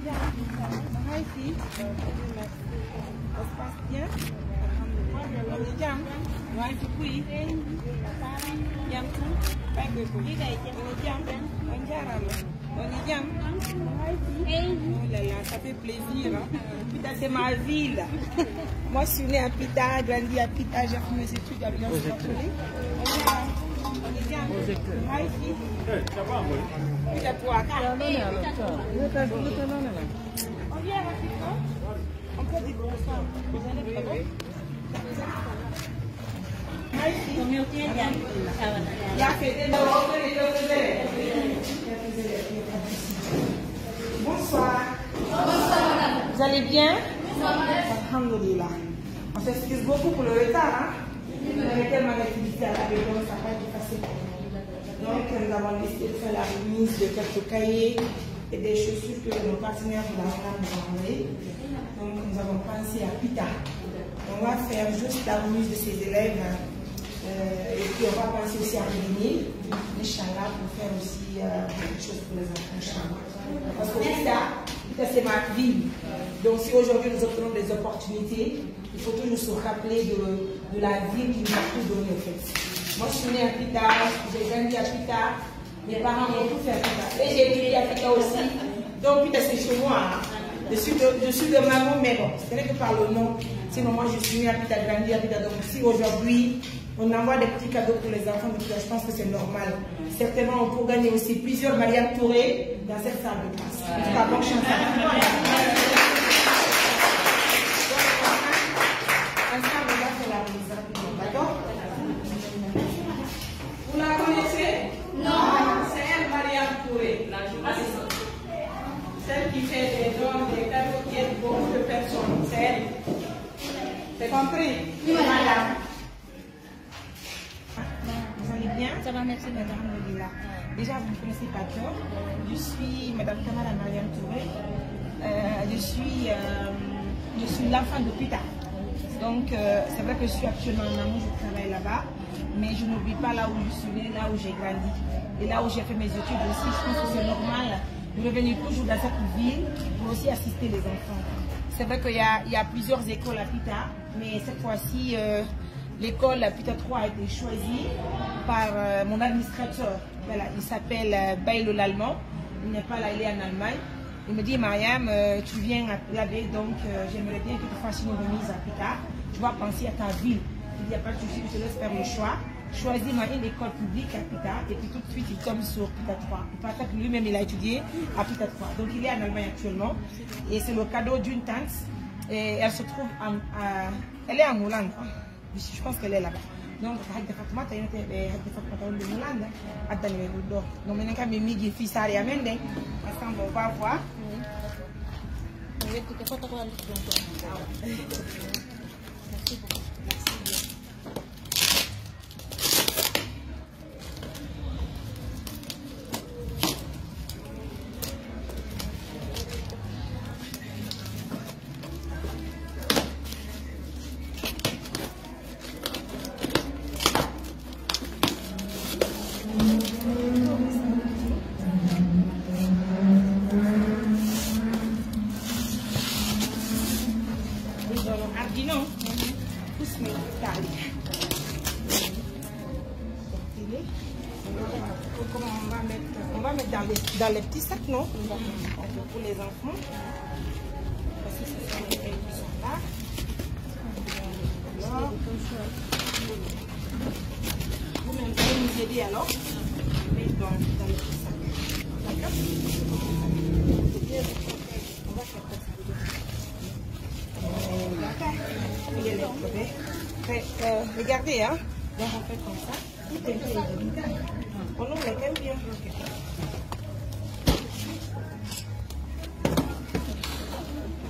Ça se passe bien. On est bien. Ouais, tu puis. Bien tout. Pas de coup. On est bien. On est bien. Oh là là, ça fait plaisir. Hein. Pita, c'est ma ville. Moi, je suis née à Pita, grandi à Pita, j'ai fait mes études à Lyon. On est bien. Ouais, ici. Pita, toi. On vient rapidement. On peut dire bonsoir. Vous allez très bien. Bonsoir. Vous allez bien? Alhamdulillah. On s'excuse beaucoup pour le retard. Hein? On avait tellement d'activités à la maison, ça n'a pas été facile pour nous. Donc, nous avons décidé de faire la remise de quelques cahiers et des chaussures que nos partenaires de la Rwanda nous ont envoyées. Donc, nous avons pensé à Pita. On va faire juste la remise de ces élèves. Et puis on va passer aussi à Réunion, Inch'Allah, pour faire aussi quelque chose pour les enfants, Inch'Allah. Parce que Pita, c'est ma ville. Donc si aujourd'hui nous obtenons des opportunités, il faut toujours se rappeler de la ville qui nous a tout donné en fait. Moi je suis née à Pita, j'ai grandi à Pita, mes parents m'ont tout fait à Pita. Et j'ai étudié à Pita aussi. Donc Pita c'est chez moi. Hein. Je suis de maman, mais bon, ce n'est que par le nom. Sinon moi je suis née à Pita, grandi à Pita. Donc si aujourd'hui on envoie des petits cadeaux pour les enfants, donc je pense que c'est normal. Certainement, on peut gagner aussi plusieurs Mariam Touré dans cette salle de classe. En tout cas, bonne chance. Ensemble, on va faire la remise rapidement, d'accord? Vous la connaissez? Non. C'est elle, Mariam Touré, la journaliste. Celle qui fait des dons, des cadeaux qui aident beaucoup de personnes. C'est elle. C'est compris? Oui, madame. Bien. Ça va, merci madame. Déjà, vous ne connaissez pas trop. Je suis madame Kamala Mariam Touré. Je suis l'enfant de Pita. Donc, c'est vrai que je suis actuellement en Namou, je travaille là-bas. Mais je n'oublie pas là où je suis née, là où j'ai grandi. Et là où j'ai fait mes études aussi. Je pense que c'est normal de revenir toujours dans cette ville pour aussi assister les enfants. C'est vrai qu'il y a plusieurs écoles à Pita. Mais cette fois-ci, l'école Pita 3 a été choisie par mon administrateur. Voilà, il s'appelle Bailo l'Allemand. Il n'est pas là, il est en Allemagne. Il me dit, Mariam, tu viens à l'AB, donc j'aimerais bien que tu fasses une remise à Pita. Tu vas penser à ta ville. Il n'y a pas de souci, je te laisse faire le choix. Choisis-moi une école publique à Pita et puis tout de suite il tombe sur Pita 3. Parce que lui-même il a étudié à Pita 3. Donc il est en Allemagne actuellement. Et c'est le cadeau d'une tante. Et elle se trouve elle est en Hollande. Je pense qu'elle est là-bas. Donc, on va voir. On va mettre dans les petits sacs, non? Pour les enfants. Parce que ce sont les qui sont là. Alors, vous-même, vous allez nous aider alors. Mais dans les petits sacs. D'accord? On va faire ça. Regardez, hein. Donc on fait comme ça. On ouvre les thèmes bien.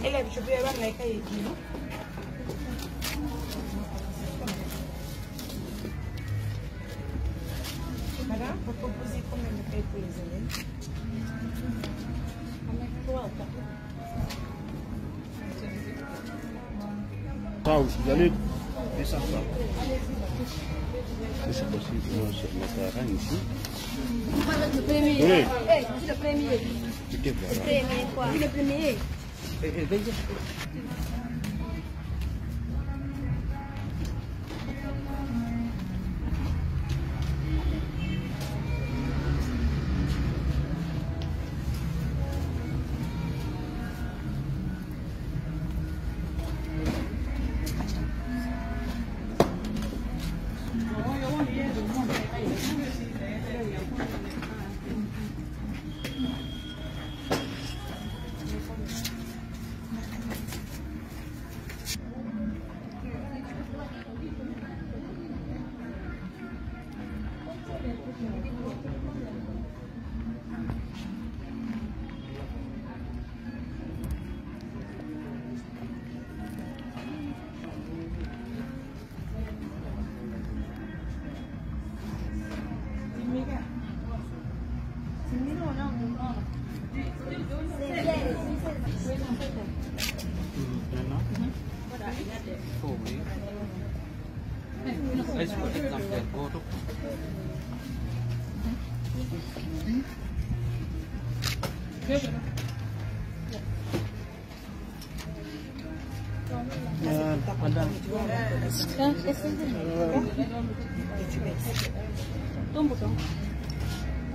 Élève, je peux avoir les cahiers. Madame, vous proposez combien de cahiers pour les élèves? Vous allez descendre ça. C'est possible, on se mettre ici. Le premier. Oui. C'est le premier. C'était voilà. Le premier quoi? Oui, le premier.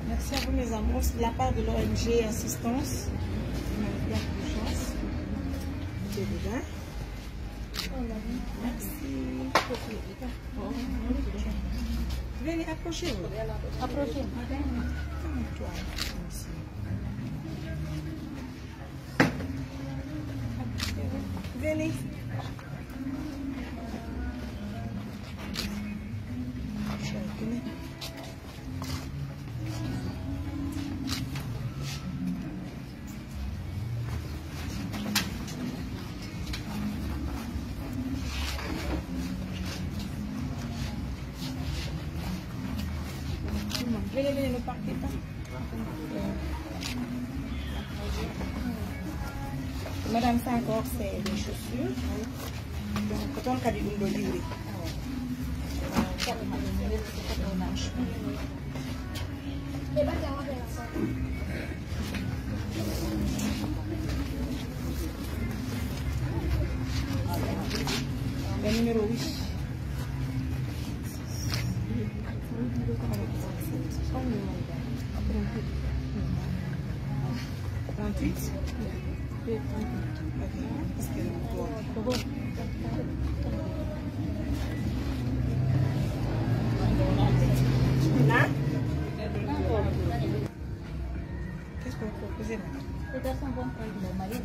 Merci à vous mes amours, c'est de la part de l'ONG Assistance. C'est déjà. Merci. Venez, approchez-vous. Approchez. Venez. Venez. Venez, ne partez pas. Madame, ça encore, c'est des chaussures. Donc, quand on a du livré. Le numéro 8. Qu'est-ce que vous proposez, madame?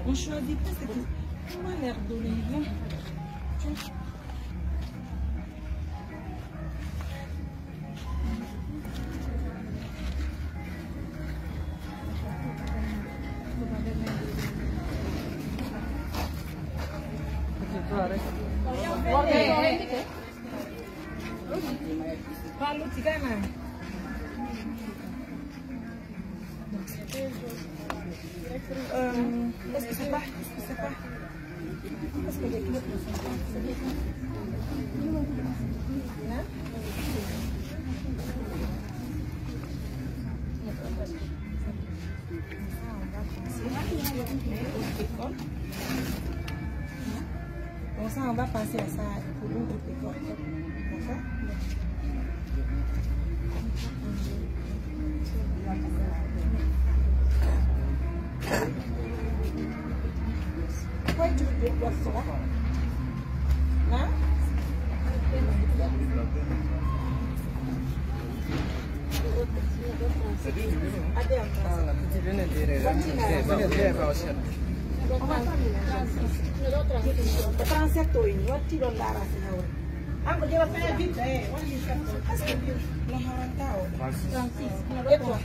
On choisit pas, c'est que on a l'air d'olive. Parle petit gamin. Est-ce que c'est pas? Est-ce que les clés ne sont pas? Bon, ça, on va passer à ça pour l'autre décor. D'accord? Pourquoi tu déploies ça? Hein? Transato in, what you don't Et toi?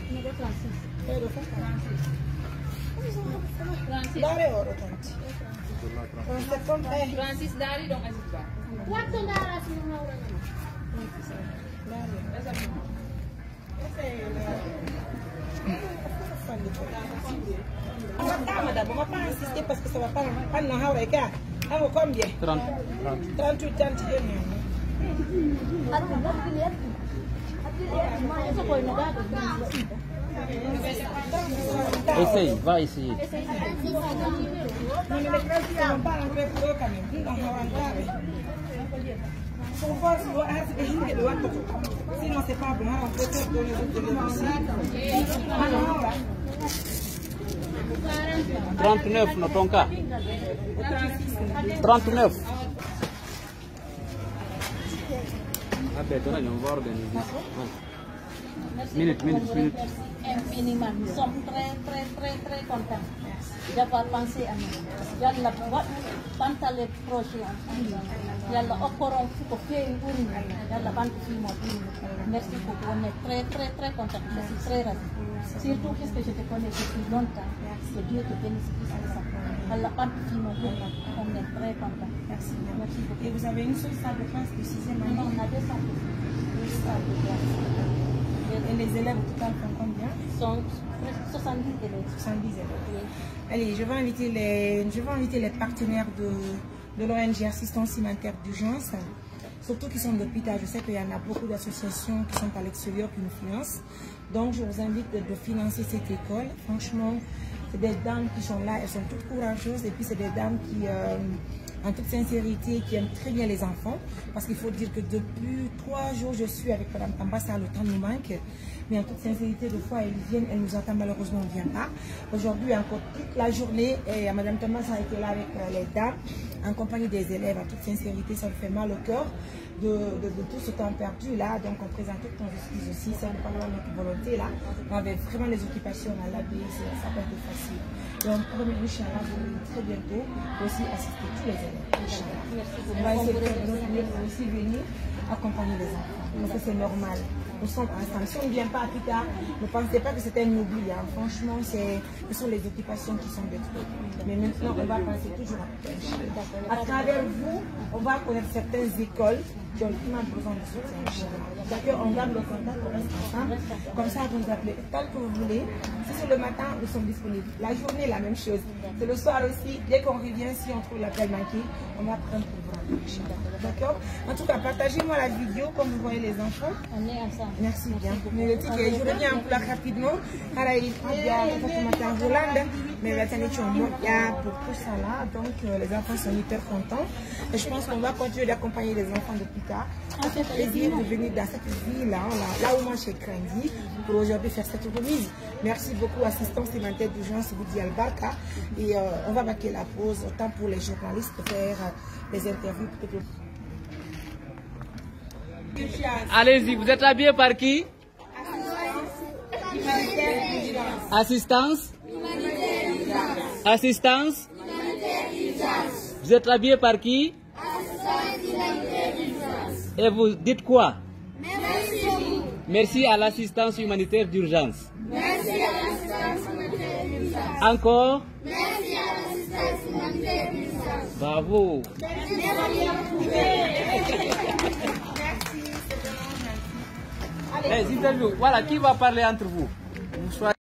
Dari oro tanti. Francis dari dong Aziz Ba. Waktu naras yung naura naman. On va pas, madame, on va pas insister parce que ça va pas nous haura et quoi? Ah, combien? 30. 38, 31. Essaye, va essayer. Non, mais les classes, on va pas rentrer pour eux quand même. Sinon, c'est pas bon. On peut faire donner les autres aussi. 39, no tonka. 39. Abe, on va organiser. Minute. Minimal, nous sommes très contents d'avoir pensé à nous. Yalla banta les projets Yalla okoron ko fait une Yalla banta fi mo. Merci beaucoup, on est très contents. Je suis très ravi. Surtout parce que je te connais depuis longtemps. Que Dieu te bénisse plus que ça. Yalla banta fi mo. On est très contents. Merci beaucoup. Et vous avez une seule salle de classe de 6e année? Non, on a 2 salles de classe. Et les élèves au total font combien? Sont 70 élèves. 70 élèves. Oui. Allez, je vais inviter les partenaires de l'ONG Assistance Humanitaire d'Urgence, surtout qui sont de l'hôpital. Je sais qu'il y en a beaucoup d'associations qui sont à l'extérieur qui nous financent. Donc, je vous invite de financer cette école. Franchement, c'est des dames qui sont là, elles sont toutes courageuses et puis c'est des dames qui, en toute sincérité, qui aiment très bien les enfants. Parce qu'il faut dire que depuis 3 jours, je suis avec Mme Tambassa, le temps nous manque. Mais en toute sincérité, des fois, elles viennent, elles nous attendent, malheureusement, on ne vient pas. Aujourd'hui, encore toute la journée, et Mme Tambassa a été là avec les dames, en compagnie des élèves. En toute sincérité, ça me fait mal au cœur de tout ce temps perdu là. Donc, on présente toutes nos excuses aussi. Ça n'est pas loin de notre volonté là. On avait vraiment les occupations à l'abbaye, ça peut être facile. Donc, promis, Inch'Allah, vous venez très bientôt aussi assister tous les élèves. Inch'Allah. On va essayer de aussi venir accompagner les enfants. Parce que c'est normal. Nous sommes ensemble. Si on ne vient pas plus tard, ne pensez pas que c'est un oubli. Hein. Franchement, ce sont les occupations qui sont de trop. Mais maintenant, on va penser toujours à travers vous, on va connaître certaines écoles qui ont vraiment besoin de soutien. D'accord, on garde le contact, on reste ensemble. Comme ça, vous nous appelez tant que vous voulez. Si c'est le matin, nous sommes disponibles. La journée, la même chose. C'est le soir aussi. Dès qu'on revient, si on trouve l'appel manqué, on va prendre pour vous. D'accord. En tout cas, partagez-moi la vidéo comme vous voyez les enfants. On est ensemble. Merci bien. Mais je reviens un peu là rapidement. Mais pour tout ça là, donc les enfants sont hyper contents. Et je pense qu'on va continuer d'accompagner les enfants de plus tard. Ça fait plaisir de venir dans cette ville-là, là où moi j'ai grandi, pour aujourd'hui faire cette remise. Merci beaucoup, Assistance Humanitaire d'Urgence, Boudi Al-Barka. Et on va marquer la pause, autant pour les journalistes de faire les interviews. Allez-y, vous êtes habillé par qui? Assistance. Assistance. Vous êtes habillé par qui? Et vous dites quoi? Merci à l'assistance humanitaire d'urgence. Merci à l'assistance humanitaire d'urgence. Encore? Merci à l'assistance humanitaire d'urgence. Bravo. Les interviews. Voilà, qui va parler entre vous?